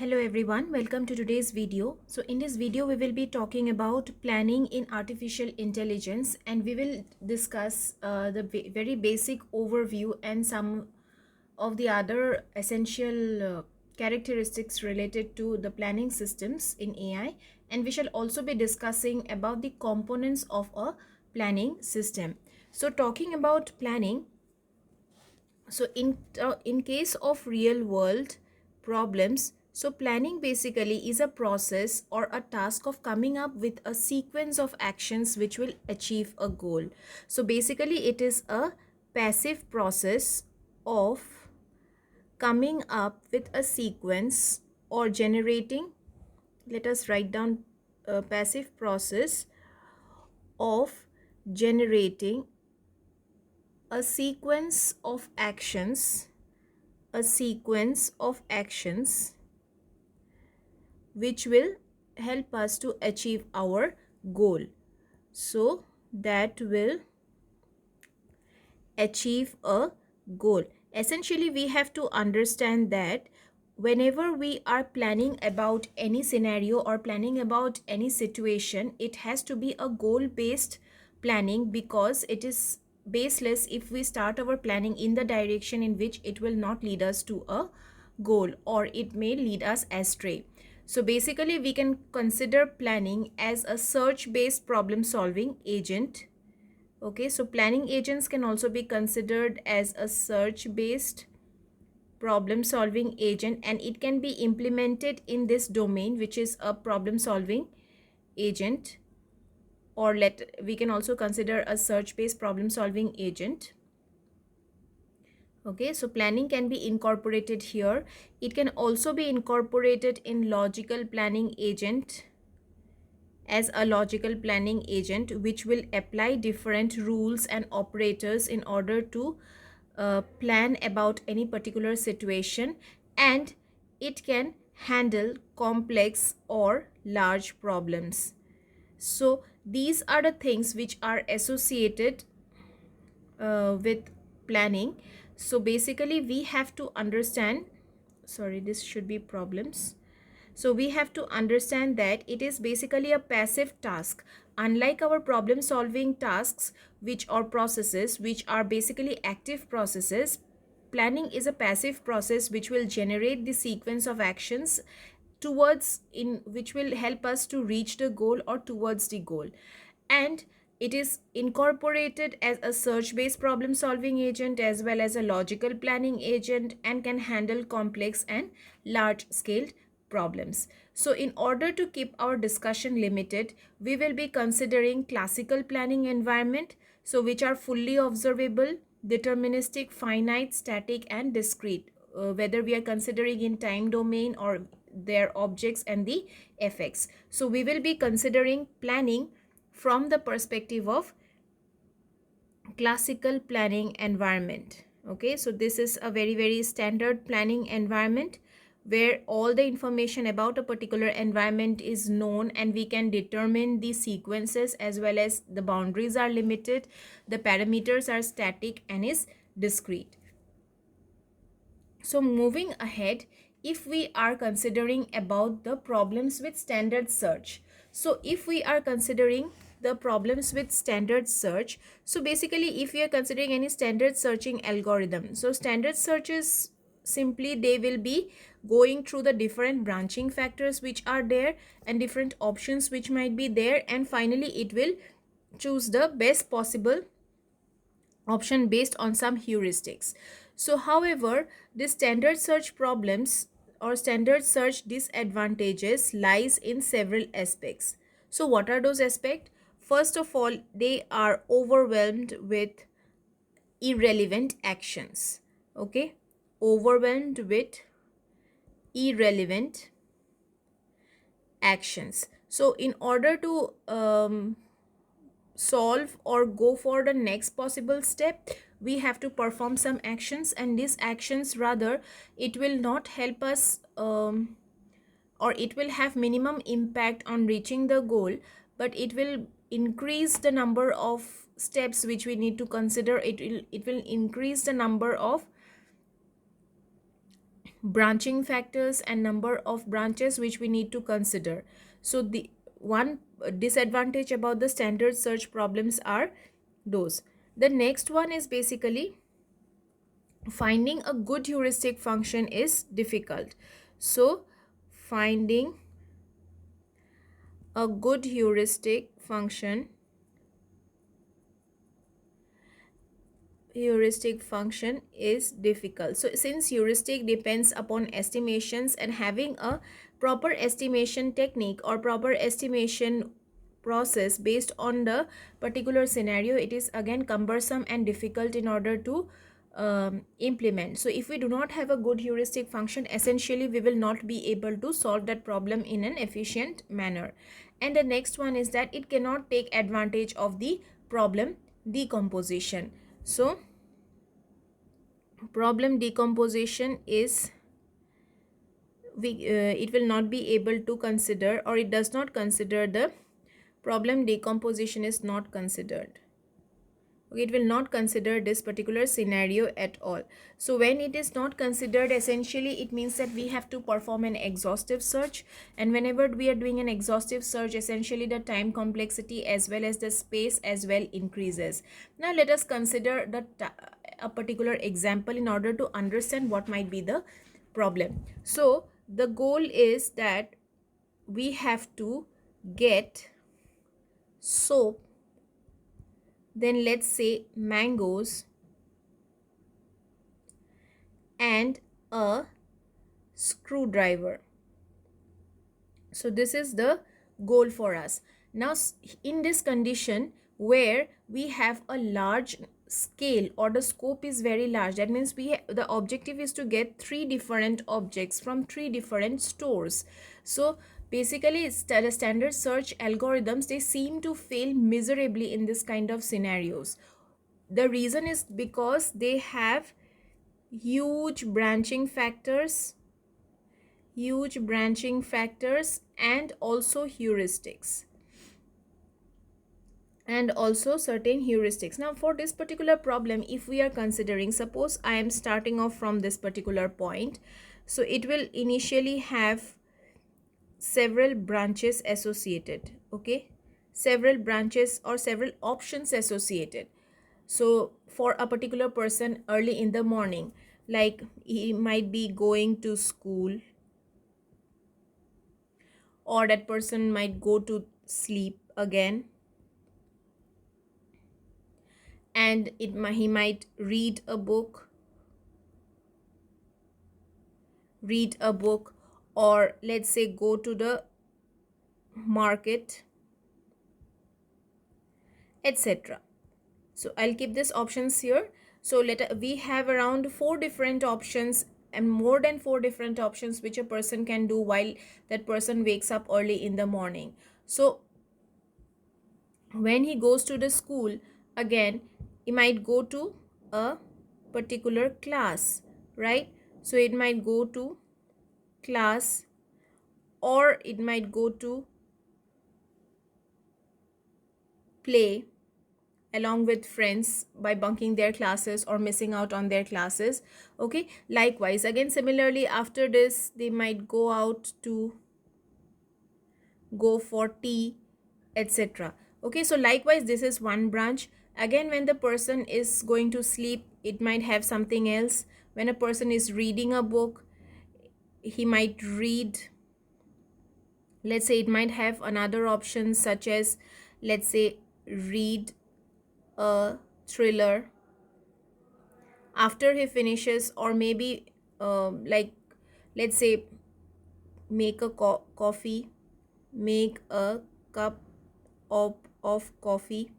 Hello everyone, welcome to today's video. So in this video we will be talking about planning in artificial intelligence, and we will discuss the very basic overview and some of the other essential characteristics related to the planning systems in AI, and we shall also be discussing about the components of a planning system. So talking about planning, so in case of real world problems, so planning basically is a process or a task of coming up with a sequence of actions which will achieve a goal. So basically it is a passive process of coming up with a sequence or generating, let us write down a passive process of generating a sequence of actions, a sequence of actions which will help us to achieve our goal. So that will achieve a goal. Essentially, we have to understand that whenever we are planning about any scenario or planning about any situation, it has to be a goal based planning, because it is baseless if we start our planning in the direction in which it will not lead us to a goal, or it may lead us astray. So basically we can consider planning as a search based problem solving agent. Okay, so planning agents can also be considered as a search based problem solving agent, and it can be implemented in this domain, which is a problem solving agent, or we can also consider a search based problem solving agent. Okay, so planning can be incorporated here. It can also be incorporated in logical planning agent as a logical planning agent, which will apply different rules and operators in order to plan about any particular situation, and it can handle complex or large problems. So these are the things which are associated with planning. So basically we have to understand, sorry, this should be problems. So we have to understand that it is basically a passive task. Unlike our problem solving tasks, which are processes, which are basically active processes, planning is a passive process which will generate the sequence of actions towards in which will help us to reach the goal or towards the goal. And it is incorporated as a search based problem solving agent as well as a logical planning agent, and can handle complex and large scale problems. So in order to keep our discussion limited, we will be considering classical planning environment, so which are fully observable, deterministic, finite, static and discrete, whether we are considering in time domain or their objects and the effects. So we will be considering planning from the perspective of classical planning environment. Okay, so this is a very standard planning environment where all the information about a particular environment is known, and we can determine the sequences as well as the boundaries are limited, the parameters are static and is discrete. So moving ahead, if we are considering about the problems with standard search, so if we are considering the problems with standard search, so basically if we are considering any standard searching algorithm, so standard searches simply they will be going through the different branching factors which are there and different options which might be there, and finally it will choose the best possible option based on some heuristics. So however, the standard search problems or standard search disadvantages lies in several aspects. So what are those aspects? First of all, they are overwhelmed with irrelevant actions. Okay, overwhelmed with irrelevant actions. So in order to solve or go for the next possible step, we have to perform some actions, and these actions rather it will not help us or it will have minimum impact on reaching the goal, but it will increase the number of steps which we need to consider. It will increase the number of branching factors and number of branches which we need to consider. So the one disadvantage about the standard search problems are those. The next one is basically finding a good heuristic function is difficult. So finding a good heuristic function is difficult. So since heuristic depends upon estimations, and having a proper estimation technique or proper estimation process based on the particular scenario, it is again cumbersome and difficult in order to implement. So if we do not have a good heuristic function, essentially we will not be able to solve that problem in an efficient manner. And the next one is that it cannot take advantage of the problem decomposition. So problem decomposition is it will not be able to consider, or it does not consider the problem decomposition is not considered. Okay, it will not consider this particular scenario at all. So when it is not considered, essentially it means that we have to perform an exhaustive search, and whenever we are doing an exhaustive search, essentially the time complexity as well as the space as well increases. Now let us consider a particular example in order to understand what might be the problem. So the goal is that we have to get soap, then let's say mangoes, and a screwdriver. So this is the goal for us. Now in this condition where we have a large scale or the scope is very large, that means the objective is to get 3 different objects from 3 different stores. So basically the standard search algorithms, they seem to fail miserably in this kind of scenarios. The reason is because they have huge branching factors and also heuristics, and also certain heuristics. Now for this particular problem, if we are considering, suppose I am starting off from this particular point, so it will initially have several branches associated. Okay, several branches or several options associated. So for a particular person early in the morning, like he might be going to school, or that person might go to sleep again, and he might read a book, or let's say go to the market, etc. So I'll keep these options here. So we have around 4 different options, and more than 4 different options which a person can do while that person wakes up early in the morning. So when he goes to the school, again he might go to a particular class, right? So it might go to class, or it might go to play along with friends by bunking their classes or missing out on their classes. Okay, likewise again similarly after this they might go out to go for tea, etc. Okay, so likewise this is one branch. Again, when the person is going to sleep, it might have something else. When a person is reading a book, he might read, let's say it might have another option, such as let's say read a thriller after he finishes, or maybe like let's say make a coffee, make a cup of coffee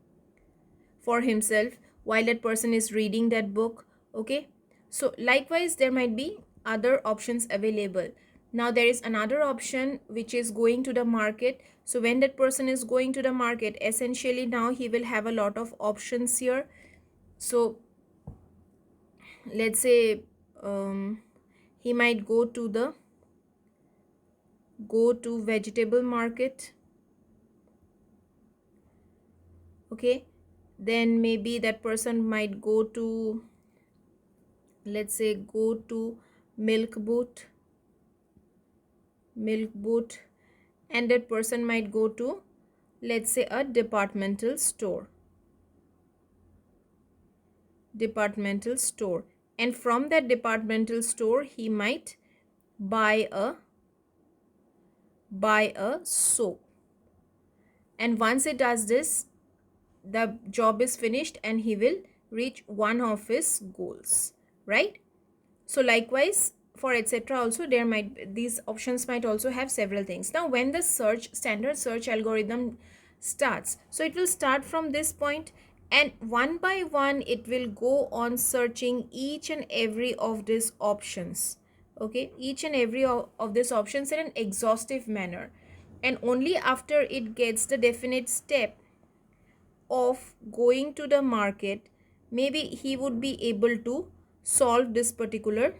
for himself while that person is reading that book. Okay, so likewise there might be other options available. Now there is another option which is going to the market. So when that person is going to the market, essentially now he will have a lot of options here. So let's say he might go to vegetable market. Okay, then maybe that person might go to, let's say go to milk boot, and that person might go to, let's say, a departmental store, and from that departmental store he might buy a soap, and once he does this, the job is finished and he will reach one of his goals, right? So likewise for etc also, there might, these options might also have several things. Now when the standard search algorithm starts, so it will start from this point, and one by one it will go on searching each and every of these options, okay, each and every of these options in an exhaustive manner, and only after it gets the definite step of going to the market, maybe he would be able to solve this particular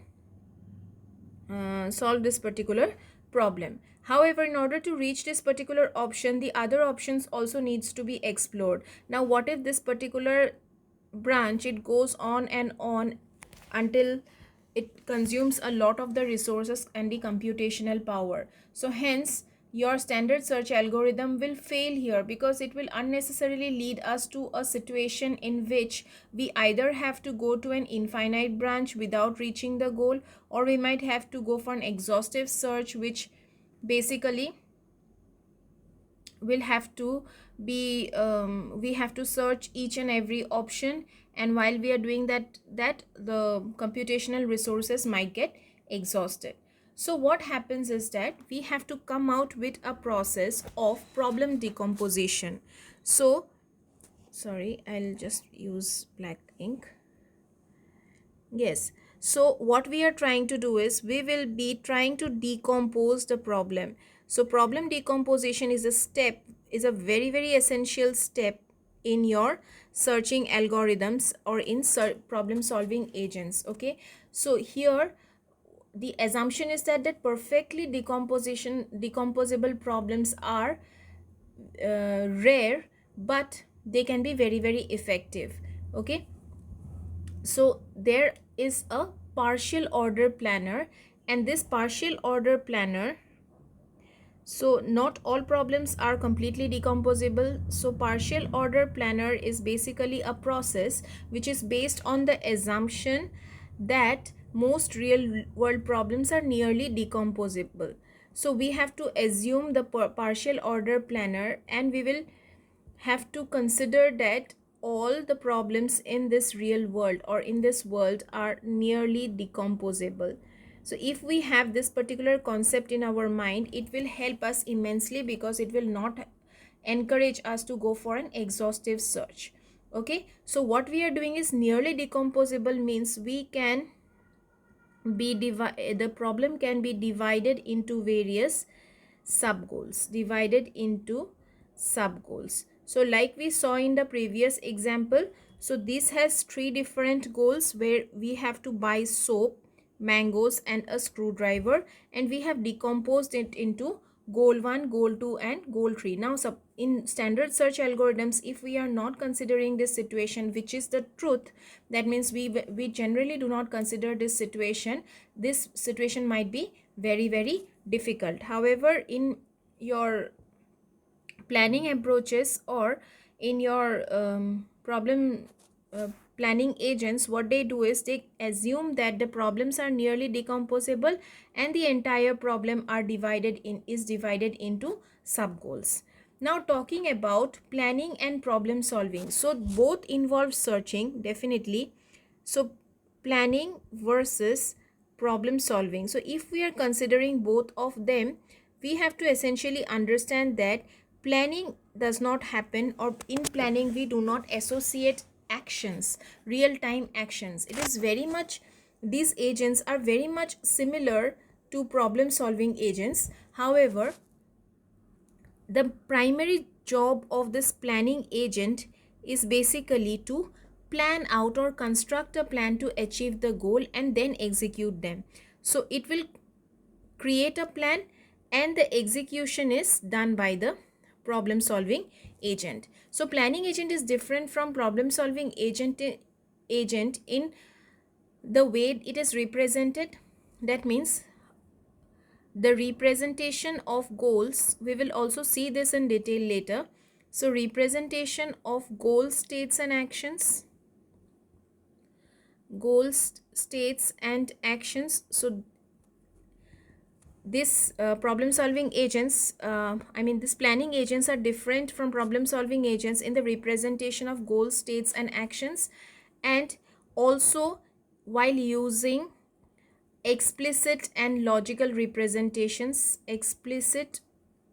problem. However, in order to reach this particular option, the other options also needs to be explored. Now what if this particular branch, it goes on and on until it consumes a lot of the resources and the computational power? So hence your standard search algorithm will fail here, because it will unnecessarily lead us to a situation in which we either have to go to an infinite branch without reaching the goal, or we might have to go for an exhaustive search, which basically will have to be we have to search each and every option, and while we are doing that the computational resources might get exhausted. So what happens is that we have to come out with a process of problem decomposition. So sorry, I'll just use black ink. Yes, so what we are trying to do is we will be trying to decompose the problem. So problem decomposition is a very very essential step in your searching algorithms or in problem solving agents. Okay, so here the assumption is that perfectly decomposable problems are rare, but they can be very very effective. Okay, so there is a partial order planner, and this partial order planner, so not all problems are completely decomposable. So partial order planner is basically a process which is based on the assumption that most real world problems are nearly decomposable. So we have to assume the partial order planner, and we will have to consider that all the problems in this real world or in this world are nearly decomposable. So if we have this particular concept in our mind, it will help us immensely, because it will not encourage us to go for an exhaustive search. Okay, so what we are doing is nearly decomposable means we can be the problem can be divided into various sub goals, so like we saw in the previous example, so this has 3 different goals where we have to buy soap, mangoes and a screwdriver, and we have decomposed it into goal 1, goal 2 and goal 3. Now in standard search algorithms, if we are not considering this situation, which is the truth, that means we generally do not consider this situation might be very very difficult. However, in your planning approaches or in your problem planning agents, what they do is they assume that the problems are nearly decomposable and the entire problem is divided into sub goals. Now talking about planning and problem solving, so both involve searching definitely. So planning versus problem solving, so if we are considering both of them, we have to essentially understand that planning does not happen, or in planning we do not associate actions, real time actions. It is very much, these agents are very much similar to problem solving agents. However, the primary job of this planning agent is basically to plan out or construct a plan to achieve the goal and then execute them. So it will create a plan, and the execution is done by the problem solving agent. So planning agent is different from problem solving agent in the way it is represented. That means the representation of goals, we will also see this in detail later. So representation of goal states and actions, goals, states and actions. So this problem solving agents, this planning agents are different from problem solving agents in the representation of goals, states and actions, and also while using explicit and logical representations, explicit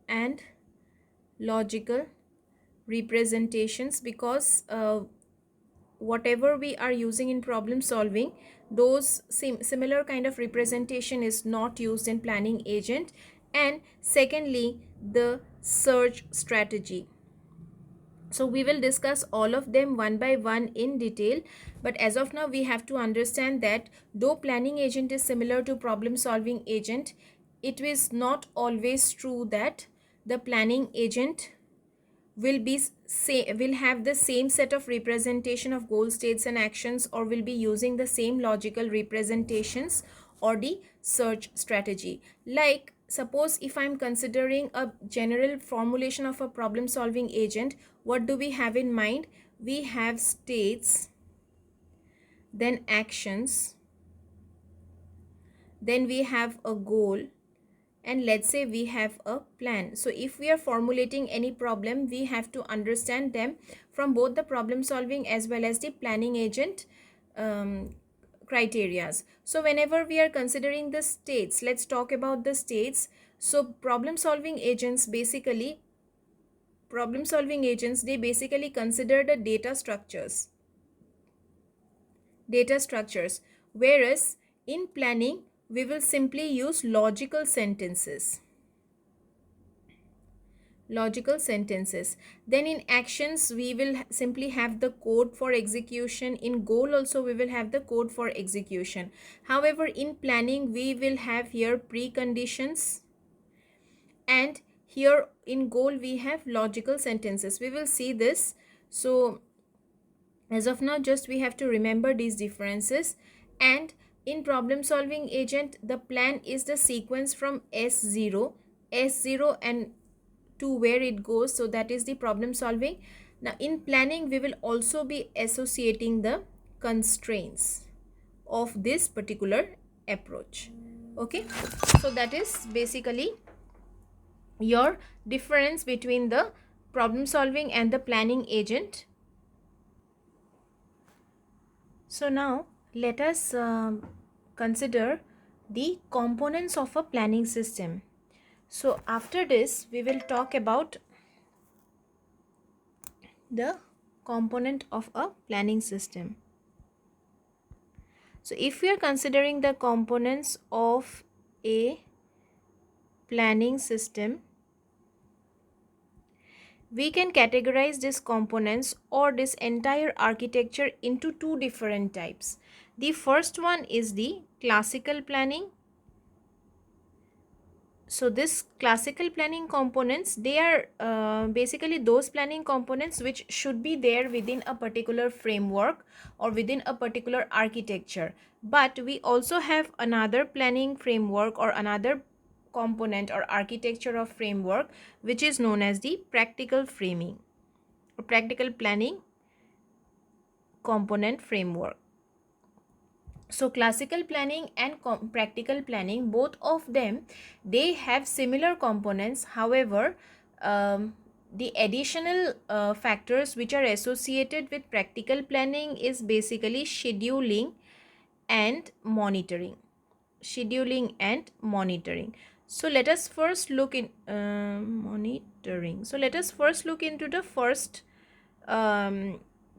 and logical representations, because whatever we are using in problem solving, those similar kind of representation is not used in planning agent. And secondly, the search strategy. So we will discuss all of them one by one in detail, but as of now we have to understand that though planning agent is similar to problem solving agent, it is not always true that the planning agent will have the same set of representation of goal, states and actions, or will be using the same logical representations or the search strategy. Like suppose if I'm considering a general formulation of a problem solving agent, what do we have in mind? We have states, then actions, then we have a goal, and let's say we have a plan. So if we are formulating any problem, we have to understand them from both the problem solving as well as the planning agent criterias. So whenever we are considering the states, let's talk about the states. So problem solving agents, they basically consider the data structures, whereas in planning we will simply use logical sentences. Then in actions we will simply have the code for execution. In goal also we will have the code for execution. However, in planning we will have here preconditions, and here in goal we have logical sentences. We will see this. So as of now, just we have to remember these differences. And in problem solving agent, the plan is the sequence from S0 and to where it goes. So that is the problem solving. Now in planning, we will also be associating the constraints of this particular approach. Okay, so that is basically your difference between the problem solving and the planning agent. So now let us consider the components of a planning system. So after this we will talk about the component of a planning system. So if we are considering the components of a planning system, we can categorize these components or this entire architecture into two different types. The first one is the classical planning. So this classical planning components, they are basically those planning components which should be there within a particular framework or within a particular architecture. But we also have another planning framework or another component or architecture of framework which is known as the practical framing or practical planning component framework. So classical planning and practical planning, both of them, they have similar components. However, the additional factors which are associated with practical planning is basically scheduling and monitoring. So let us first look in monitoring. So let us first look into the first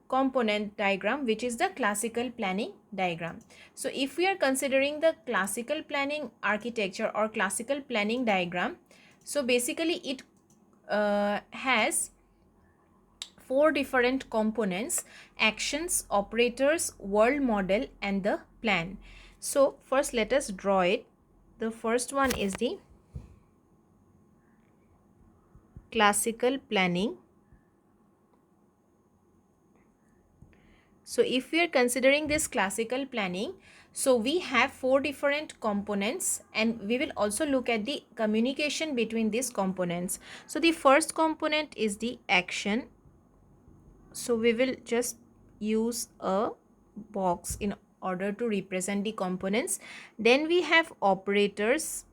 component diagram, which is the classical planning diagram. So if we are considering the classical planning architecture or classical planning diagram, so basically it has four different components: actions, operators, world model and the plan. So first let us draw it. The first one is the classical planning. So if we are considering this classical planning, So we have 4 different components, and we will also look at the communication between these components. So the first component is the action. So we will just use a box in order to represent the components. Then we have operators,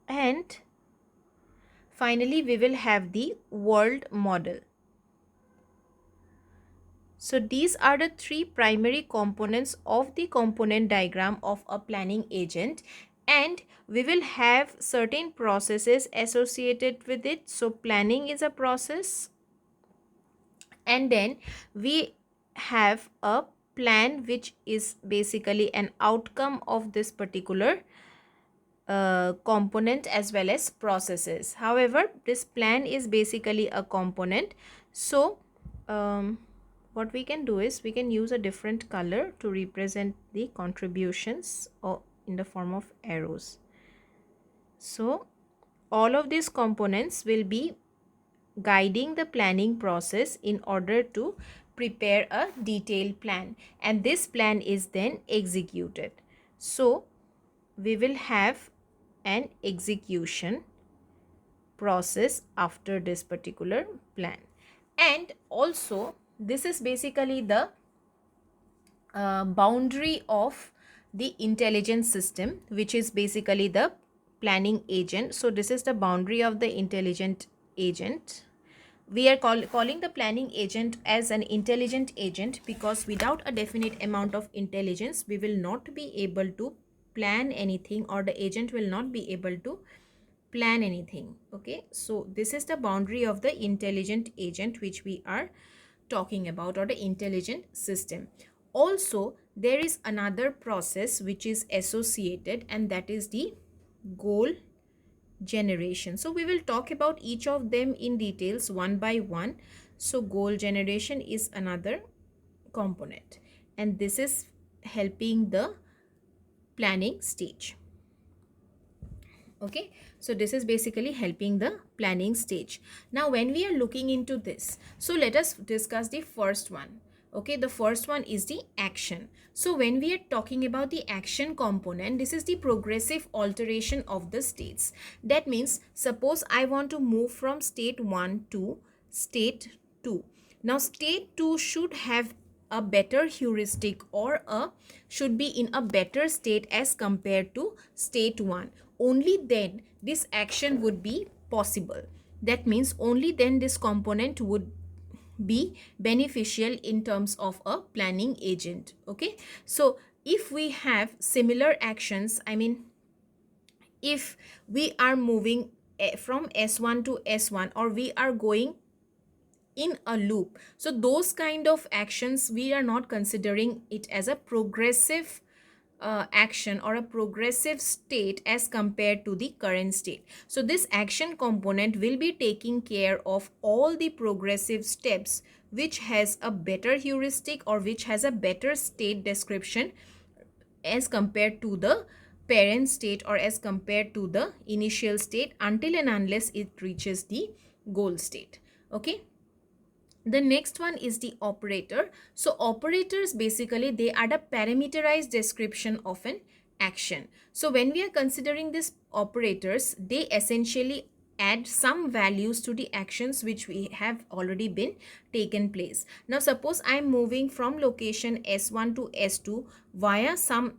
and finally we will have the world model. So these are the 3 primary components of the component diagram of a planning agent, and we will have certain processes associated with it. So planning is a process, and then we have a plan which is basically an outcome of this particular component as well as processes. However, this plan is basically a component. So what we can do is we can use a different color to represent the contributions or in the form of arrows. So all of these components will be guiding the planning process in order to prepare a detailed plan, and this plan is then executed. So we will have an execution process after this particular plan. And also this is basically the boundary of the intelligent system, which is basically the planning agent. So this is the boundary of the intelligent agent. We are calling the planning agent as an intelligent agent because without a definite amount of intelligence, we will not be able to plan anything, or the agent will not be able to plan anything. Okay, so this is the boundary of the intelligent agent which we are talking about, or the intelligent system. Also, there is another process which is associated, and that is the goal generation. So we will talk about each of them in details one by one. So goal generation is another component, and this is helping the planning stage. Okay, so this is basically helping the planning stage. Now when we are looking into this, so let us discuss the first one. Okay, the first one is the action. So when we are talking about the action component, this is the progressive alteration of the states. That means suppose I want to move from state 1 to state 2. Now state 2 should have a better heuristic, or should be in a better state as compared to state 1. Only then this action would be possible. That means only then this component would be beneficial in terms of a planning agent. Okay, so if we have similar actions, I mean if we are moving from S1 to S1, or we are going in a loop, so those kind of actions we are not considering it as a progressive action or a progressive state as compared to the current state. So this action component will be taking care of all the progressive steps which has a better heuristic, or which has a better state description as compared to the parent state, or as compared to the initial state, until and unless it reaches the goal state. Okay, the next one is the operator. So operators basically they are the parameterized description of an action. So when we are considering these operators, they essentially add some values to the actions which we have already been taken place. Now suppose I am moving from location S1 to S2 via some,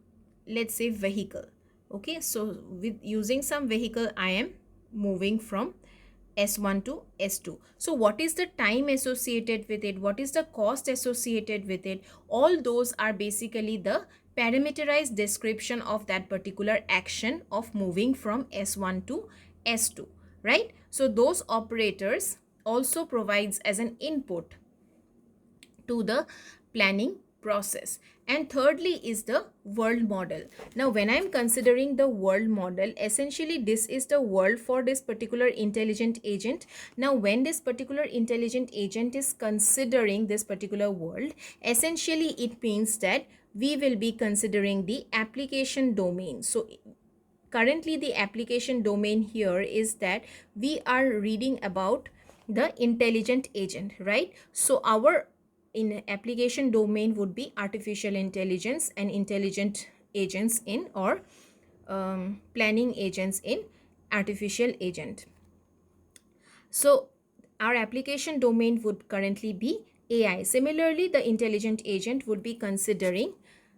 let's say, vehicle. Okay, so with using some vehicle I am moving from S1 to S2. So what is the time associated with it? What is the cost associated with it? All those are basically the parameterized description of that particular action of moving from S1 to S2, right? So those operators also provides as an input to the planning process. And thirdly is the world model. Now when I'm considering the world model, essentially this is the world for this particular intelligent agent. Now when this particular intelligent agent is considering this particular world, essentially it means that we will be considering the application domain. So currently the application domain here is that we are reading about the intelligent agent, right? So our in application domain would be artificial intelligence and intelligent agents in, or planning agents in artificial agent. So our application domain would currently be AI. Similarly, the intelligent agent would be considering,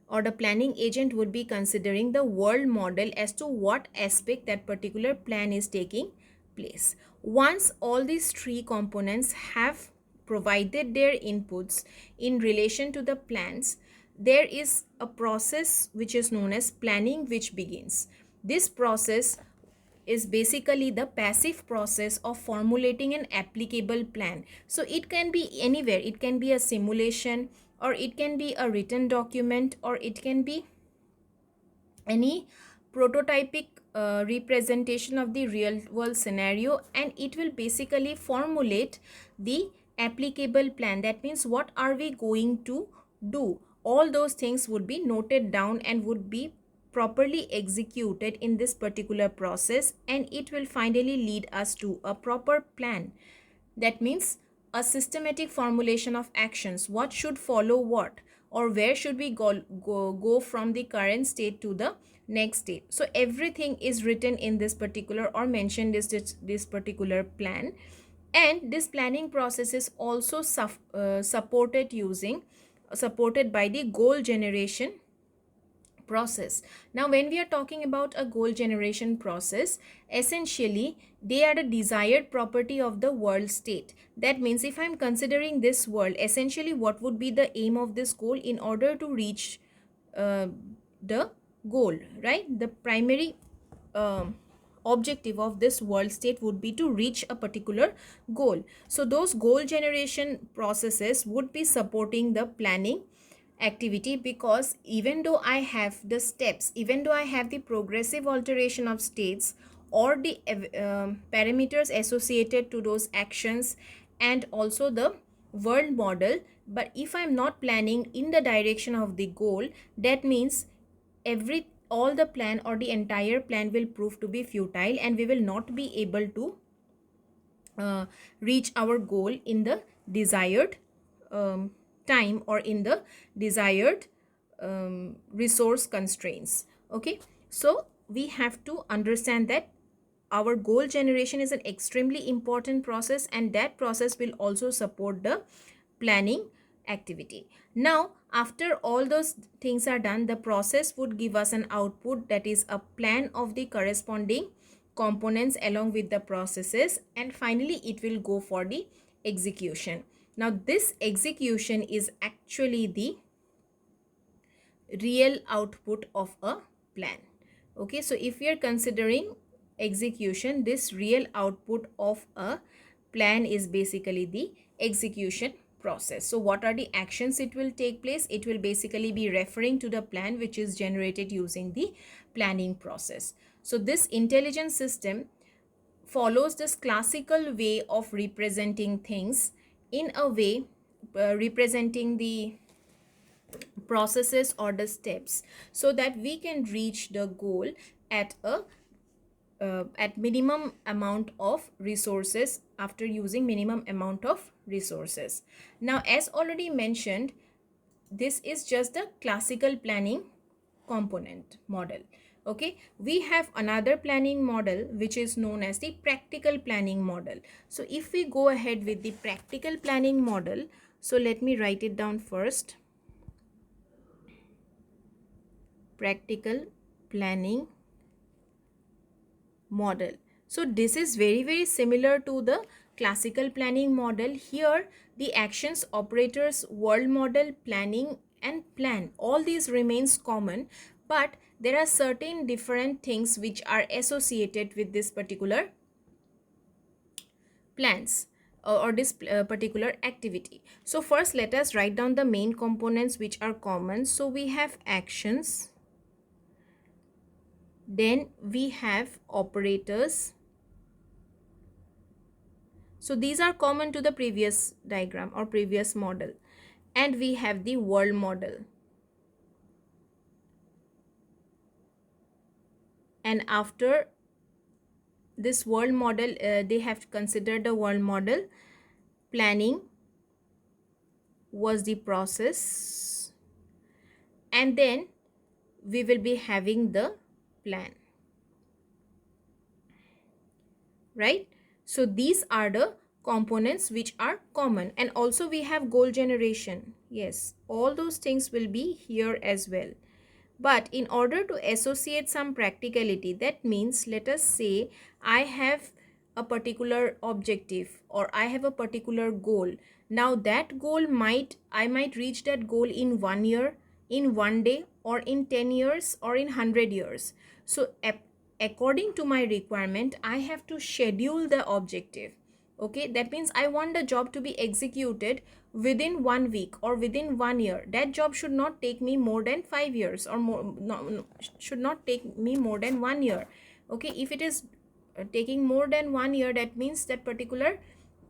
or the planning agent would be considering, the world model as to what aspect that particular plan is taking place. Once all these three components have provided their inputs in relation to the plans, there is a process which is known as planning which begins. This process is basically the passive process of formulating an applicable plan. So it can be anywhere. It can be a simulation, or it can be a written document, or it can be any prototypic representation of the real world scenario, and it will basically formulate the applicable plan. That means what are we going to do? All those things would be noted down and would be properly executed in this particular process, and it will finally lead us to a proper plan. That means a systematic formulation of actions. What should follow what, or where should we go from the current state to the next state. So everything is written in this particular, or mentioned this particular plan. And this planning process is also supported by the goal generation process. Now, when we are talking about a goal generation process, essentially they are the desired property of the world state. That means if I'm considering this world, essentially what would be the aim of this goal in order to reach the goal, right? The primary objective of this world state would be to reach a particular goal. So those goal generation processes would be supporting the planning activity, because even though I have the steps, even though I have the progressive alteration of states, or the parameters associated to those actions, and also the world model, but if I'm not planning in the direction of the goal, that means all the plan or the entire plan will prove to be futile, and we will not be able to reach our goal in the desired time, or in the desired resource constraints. Okay, so we have to understand that our goal generation is an extremely important process, and that process will also support the planning activity. Now, after all those things are done, the process would give us an output, that is a plan of the corresponding components along with the processes, and finally it will go for the execution. Now, this execution is actually the real output of a plan. Okay, so if we are considering execution, this real output of a plan is basically the execution process. So what are the actions it will take place? It will basically be referring to the plan which is generated using the planning process. So this intelligent system follows this classical way of representing things, in a way representing the processes or the steps, so that we can reach the goal at a at minimum amount of resources, after using minimum amount of resources. Now, as already mentioned, this is just the classical planning component model. Okay, we have another planning model which is known as the practical planning model. So if we go ahead with the practical planning model, so let me write it down first. Practical planning model. So this is very similar to the classical planning model. Here the actions, operators, world model, planning and plan, all these remains common, but there are certain different things which are associated with this particular plans or this particular activity. So first let us write down the main components which are common. So we have actions, then we have operators. So these are common to the previous diagram or previous model, and we have the world model. And after this world model, they have considered the world model, planning, was the process, and then we will be having the plan, right? So these are the components which are common. And also we have goal generation. Yes, all those things will be here as well. But in order to associate some practicality, that means let us say I have a particular objective or I have a particular goal. Now that goal I might reach that goal in 1 year, in 1 day, or in 10 years, or in 100 years. So according to my requirement, I have to schedule the objective. Okay, that means I want the job to be executed within 1 week or within 1 year. That job should not take me more than 5 years, or more, no, should not take me more than 1 year. Okay, if it is taking more than 1 year, that means that particular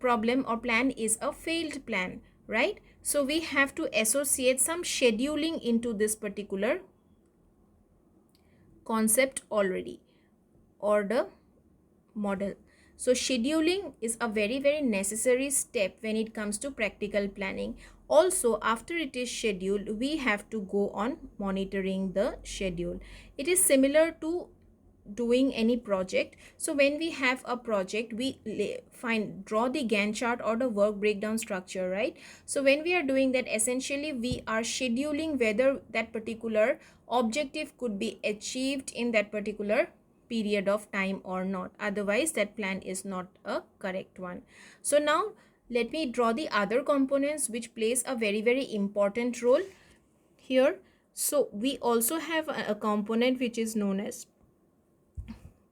problem or plan is a failed plan, right? So we have to associate some scheduling into this particular concept already, or the model. So scheduling is a very necessary step when it comes to practical planning. Also, after it is scheduled, we have to go on monitoring the schedule. It is similar to doing any project. So when we have a project, we draw the Gantt chart or the work breakdown structure, right? So when we are doing that, essentially we are scheduling whether that particular objective could be achieved in that particular period of time or not. Otherwise that plan is not a correct one. So now let me draw the other components which plays a very important role here. So we also have a component which is known as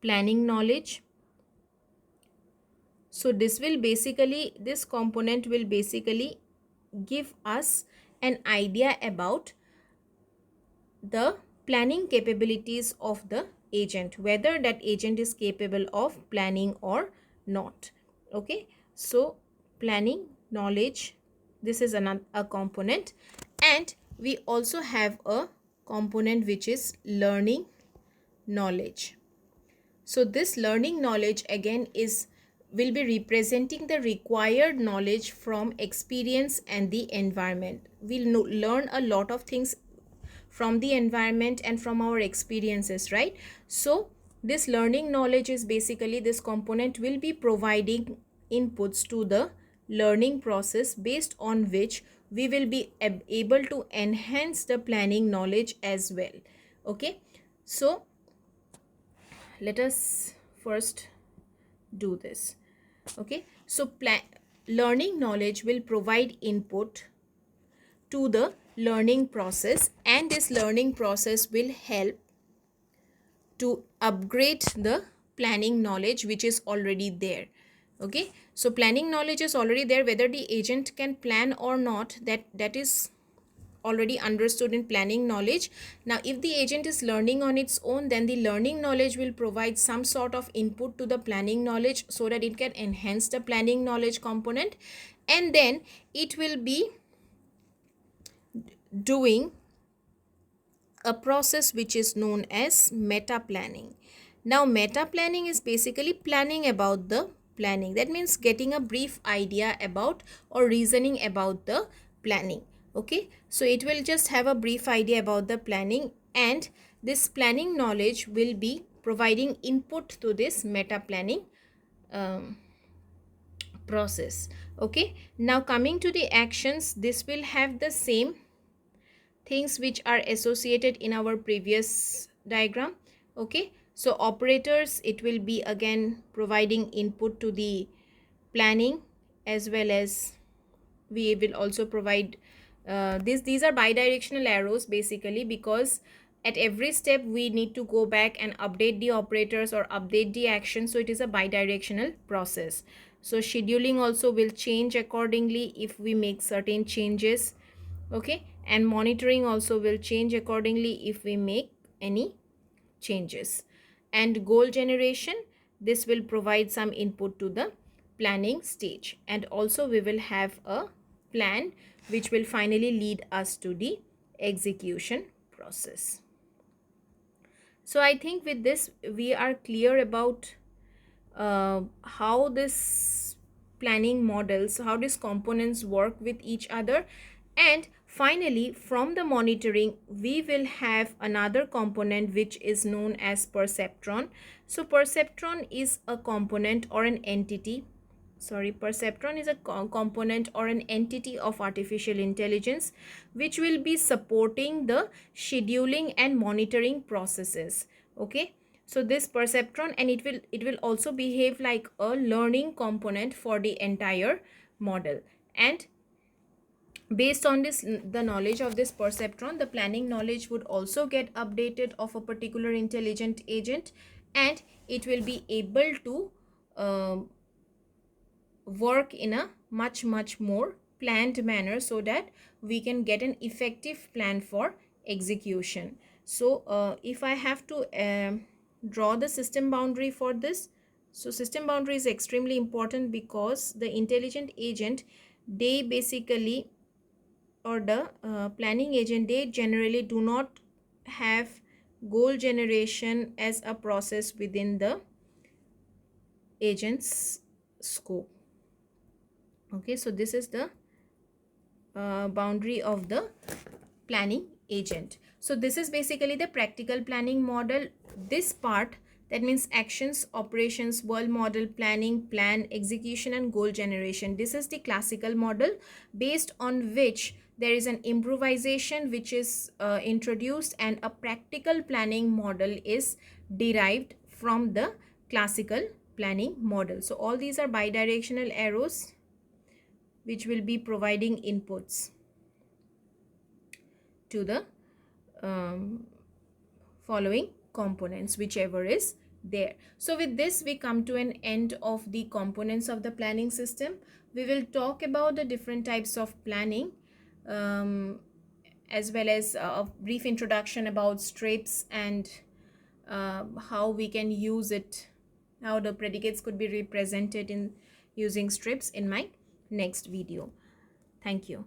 planning knowledge. So this component will basically give us an idea about the planning capabilities of the agent, whether that agent is capable of planning or not. Okay, so planning knowledge, this is a component. And we also have a component which is learning knowledge. So this learning knowledge again will be representing the required knowledge from experience and the environment. We'll learn a lot of things from the environment and from our experiences, right? So this learning knowledge is basically, this component will be providing inputs to the learning process, based on which we will be able to enhance the planning knowledge as well. Okay, so let us first do this. Okay, so learning knowledge will provide input to the learning process, and this learning process will help to upgrade the planning knowledge which is already there. Okay, so planning knowledge is already there. Whether the agent can plan or not, that is already understood in planning knowledge. Now if the agent is learning on its own, then the learning knowledge will provide some sort of input to the planning knowledge so that it can enhance the planning knowledge component, and then it will be doing a process which is known as meta planning. Now meta planning is basically planning about the planning. That means getting a brief idea about or reasoning about the planning. Okay, so it will just have a brief idea about the planning, and this planning knowledge will be providing input to this meta planning process. Okay, now coming to the actions, this will have the same things which are associated in our previous diagram. Okay, so operators, it will be again providing input to the planning, as well as we will also provide these are bidirectional arrows basically, because at every step we need to go back and update the operators or update the action. So it is a bidirectional process. So scheduling also will change accordingly if we make certain changes. Okay, and monitoring also will change accordingly if we make any changes. And goal generation, this will provide some input to the planning stage, and also we will have a plan which will finally lead us to the execution process. So I think with this we are clear about how this planning models, how these components work with each other. And finally, from the monitoring, we will have another component which is known as perceptron. So perceptron is a component or an entity. Perceptron is a component or an entity of artificial intelligence which will be supporting the scheduling and monitoring processes. Okay, so this perceptron, and it will also behave like a learning component for the entire model. And based on this, the knowledge of this perceptron, the planning knowledge would also get updated of a particular intelligent agent, and it will be able to work in a much more planned manner, so that we can get an effective plan for execution. So if I have to draw the system boundary for this, so system boundary is extremely important, because the intelligent agent, they basically, or the planning agent, they generally do not have goal generation as a process within the agent's scope. Okay, so this is the boundary of the planning agent. So this is basically the practical planning model. This part, that means actions, operations, world model, planning, plan, execution, and goal generation. This is the classical model, based on which there is an improvisation which is introduced, and a practical planning model is derived from the classical planning model. So all these are bidirectional arrows which will be providing inputs to the following components, whichever is there. So with this, we come to an end of the components of the planning system. We will talk about the different types of planning, as well as a brief introduction about strips, and how we can use it, how the predicates could be represented in using strips, in my next video. Thank you.